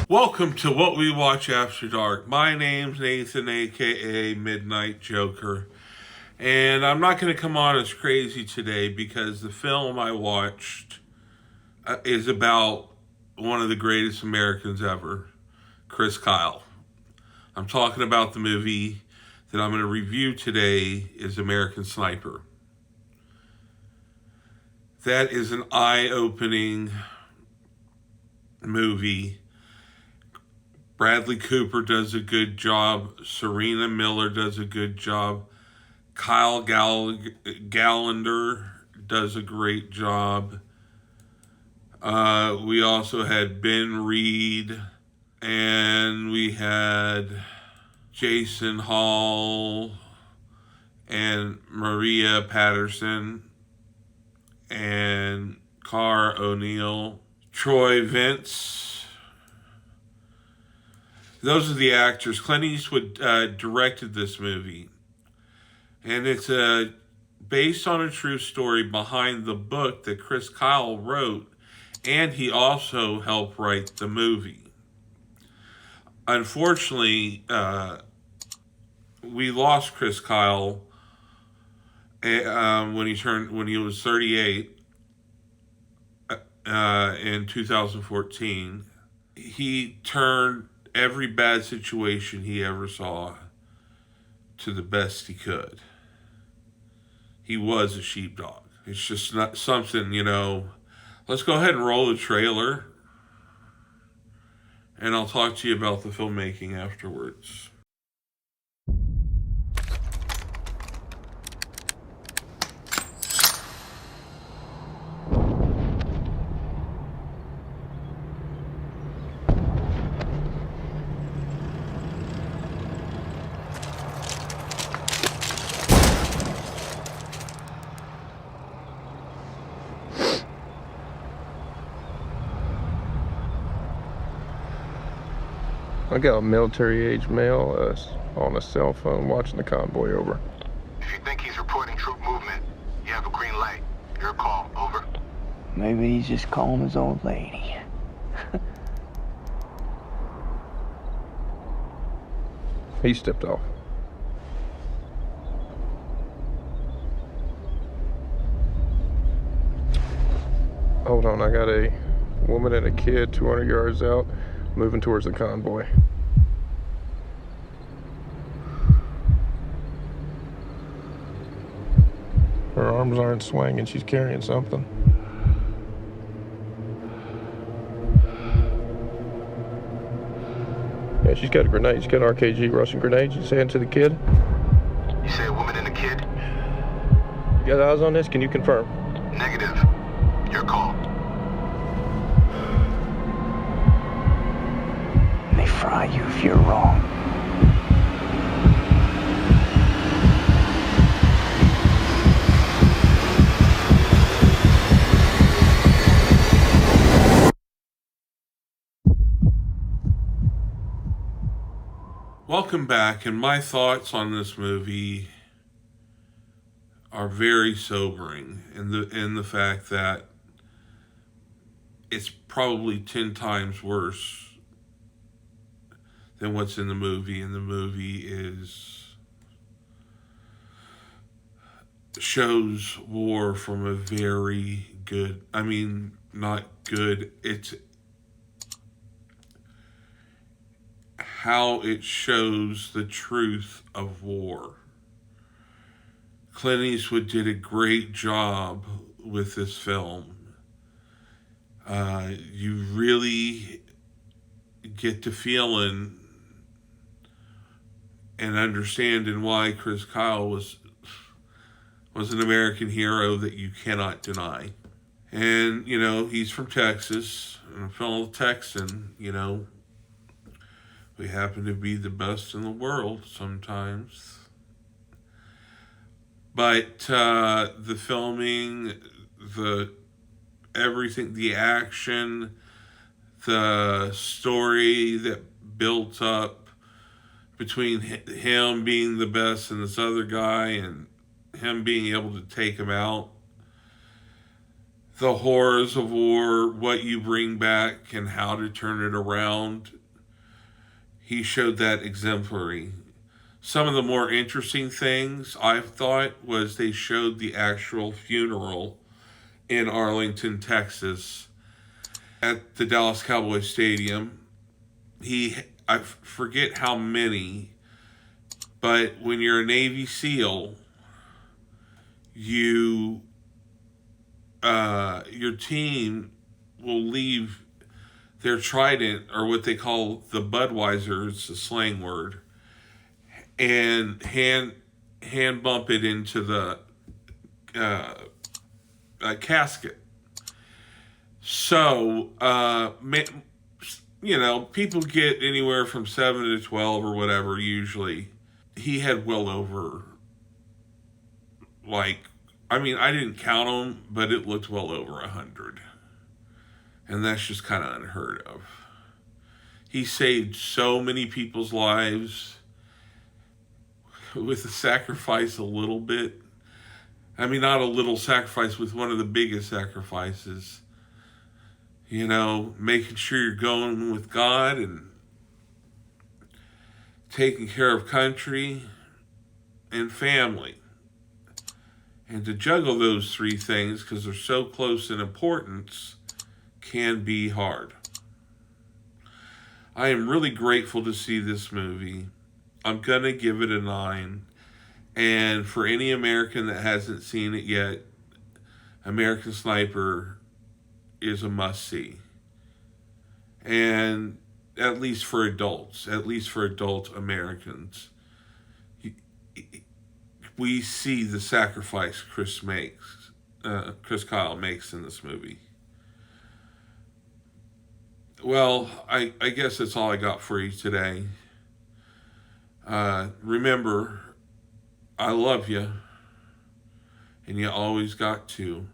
Welcome to What We Watch After Dark. My name's Nathan, aka Midnight Joker. And I'm not going to come on as crazy today because the film I watched is about one of the greatest Americans ever, Chris Kyle. I'm talking about the movie that I'm going to review today is American Sniper. That is an eye-opening movie. Bradley Cooper does a good job. Serena Miller does a good job. Kyle Gallagher does a great job. We also had Ben Reed. And we had Jason Hall and Maria Patterson and Cara O'Neill. Troy Vince. Those are the actors. Clint Eastwood directed this movie. And it's based on a true story behind the book that Chris Kyle wrote. And he also helped write the movie. Unfortunately, we lost Chris Kyle when he was 38 in 2014. He turned every bad situation he ever saw to the best he could. He was a sheepdog. It's just not something, Let's go ahead and roll the trailer, and I'll talk to you about the filmmaking afterwards. I got a military-age male on a cell phone watching the convoy over. If you think he's reporting troop movement, you have a green light. Your call, over. Maybe he's just calling his old lady. He stepped off. Hold on, I got a woman and a kid 200 yards out, moving towards the convoy. Her arms aren't swinging, she's carrying something. Yeah, she's got a grenade. She's got an RKG Russian grenade. She's saying to the kid. You say a woman and a kid? You got eyes on this? Can you confirm? Negative. Your call. They fry you if you're wrong. Welcome back, and my thoughts on this movie are very sobering in the fact that it's probably 10 times worse than what's in the movie, and the movie shows war from a very good, not good, it's how it shows the truth of war. Clint Eastwood did a great job with this film. You really get to feeling and understanding why Chris Kyle was an American hero that you cannot deny. And, he's from Texas, and a fellow Texan, we happen to be the best in the world sometimes. But the filming, everything, the action, the story that built up between him being the best and this other guy and him being able to take him out, the horrors of war, what you bring back, and how to turn it around. He showed that exemplary. Some of the more interesting things I thought was they showed the actual funeral in Arlington, Texas, at the Dallas Cowboys Stadium. I forget how many, but when you're a Navy SEAL, your team will leave their trident, or what they call the Budweiser, it's a slang word, and hand bump it into the casket. So, people get anywhere from 7 to 12 or whatever usually. He had well over, I didn't count them, but it looked well over 100. And that's just kind of unheard of. He saved so many people's lives with a sacrifice a little bit. Not a little sacrifice, with one of the biggest sacrifices. Making sure you're going with God and taking care of country and family. And to juggle those three things, because they're so close in importance, can be hard. I am really grateful to see this movie. I'm going to give it a 9. And for any American that hasn't seen it yet, American Sniper is a must-see. And at least for adult Americans, we see the sacrifice Chris Kyle makes in this movie. Well, I guess that's all I got for you today. Remember, I love you, and you always got to.